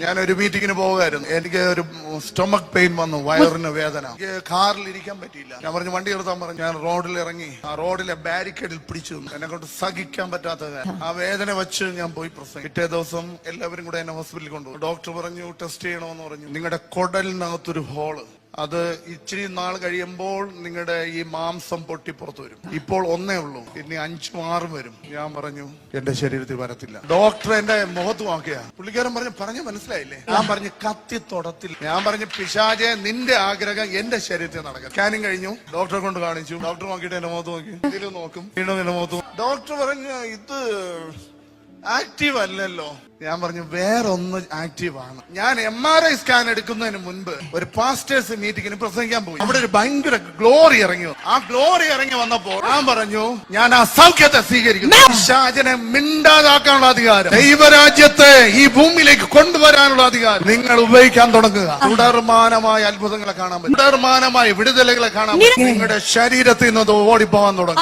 ഞാനൊരു മീറ്റിങ്ങിന് പോകുമായിരുന്നു. എനിക്ക് ഒരു സ്റ്റൊമക് പെയിൻ വന്നു, വയറിന് വേദന. എനിക്ക് കാറിൽ ഇരിക്കാൻ പറ്റിയില്ല. ഞാൻ പറഞ്ഞു വണ്ടി എടുത്താൻ പറഞ്ഞു. ഞാൻ റോഡിൽ ഇറങ്ങി ആ റോഡിലെ ബാരിക്കേഡിൽ പിടിച്ചു നിന്നു. എന്നെ കൊണ്ട് സഹിക്കാൻ പറ്റാത്ത ആ വേദന വെച്ച് ഞാൻ പോയി പ്രസംഗിച്ചു. പിറ്റേ ദിവസം എല്ലാവരും കൂടെ എന്നെ ഹോസ്പിറ്റലിൽ കൊണ്ടുപോയി. ഡോക്ടർ പറഞ്ഞു ടെസ്റ്റ് ചെയ്യണമെന്ന് പറഞ്ഞു. നിങ്ങളുടെ കുടലിനകത്തൊരു ഹോള്, അത് ഇച്ചിരി നാൾ കഴിയുമ്പോൾ നിങ്ങളുടെ ഈ മാംസം പൊട്ടി പുറത്തു വരും. ഇപ്പോൾ ഒന്നേ ഉള്ളൂ, ഇനി 5-6 വരും. ഞാൻ പറഞ്ഞു എന്റെ ശരീരത്തിൽ വരത്തില്ല. ഡോക്ടർ എന്റെ മുഖത്ത് നോക്കിയ പുള്ളിക്കാരൻ പറഞ്ഞു മനസ്സിലായില്ലേ? ഞാൻ പറഞ്ഞു കത്തി തൊടത്തിൽ. ഞാൻ പറഞ്ഞു പിശാചേ, നിന്റെ ആഗ്രഹം എന്റെ ശരീരത്തിൽ നടക്കും. സ്കാനിങ് കഴിഞ്ഞു, ഡോക്ടറെ കൊണ്ട് കാണിച്ചു. ഡോക്ടർ നോക്കിയിട്ട് എന്റെ മുഖത്ത് നോക്കി, ഇതിൽ നോക്കും, വീണ്ടും എന്റെ മുഖത്ത്. ഡോക്ടർ പറഞ്ഞു ഇത് ആക്റ്റീവ് അല്ലല്ലോ. ഞാൻ പറഞ്ഞു വേറൊന്ന് ആക്റ്റീവ് ആണ്. ഞാൻ MRI സ്കാൻ എടുക്കുന്നതിന് മുൻപ് ഒരു പാസ്റ്റേഴ്സ് മീറ്റിങ്ങിന് പ്രസംഗിക്കാൻ പോയി. അവിടെ ഒരു ഭയങ്കര ഗ്ലോറി ഇറങ്ങി. ആ ഗ്ലോറി ഇറങ്ങി വന്നപ്പോൾ ഞാൻ പറഞ്ഞു ഞാൻ ആ സൗഖ്യത്തെ സ്വീകരിക്കുന്നു. പിശാചിനെ മിണ്ടാതാക്കാനുള്ള അധികാരം, ദൈവരാജ്യത്തെ ഈ ഭൂമിയിലേക്ക് കൊണ്ടുവരാനുള്ള അധികാരം നിങ്ങൾ ഉപയോഗിക്കാൻ തുടങ്ങുക. തുടർമാനമായ അത്ഭുതങ്ങളെ കാണാൻ പറ്റും, തുടർമാനമായ വിടുതലുകളെ കാണാൻ പറ്റും. നിങ്ങളുടെ ശരീരത്തിൽ നിന്ന് ഓടിപ്പോവാൻ തുടങ്ങും.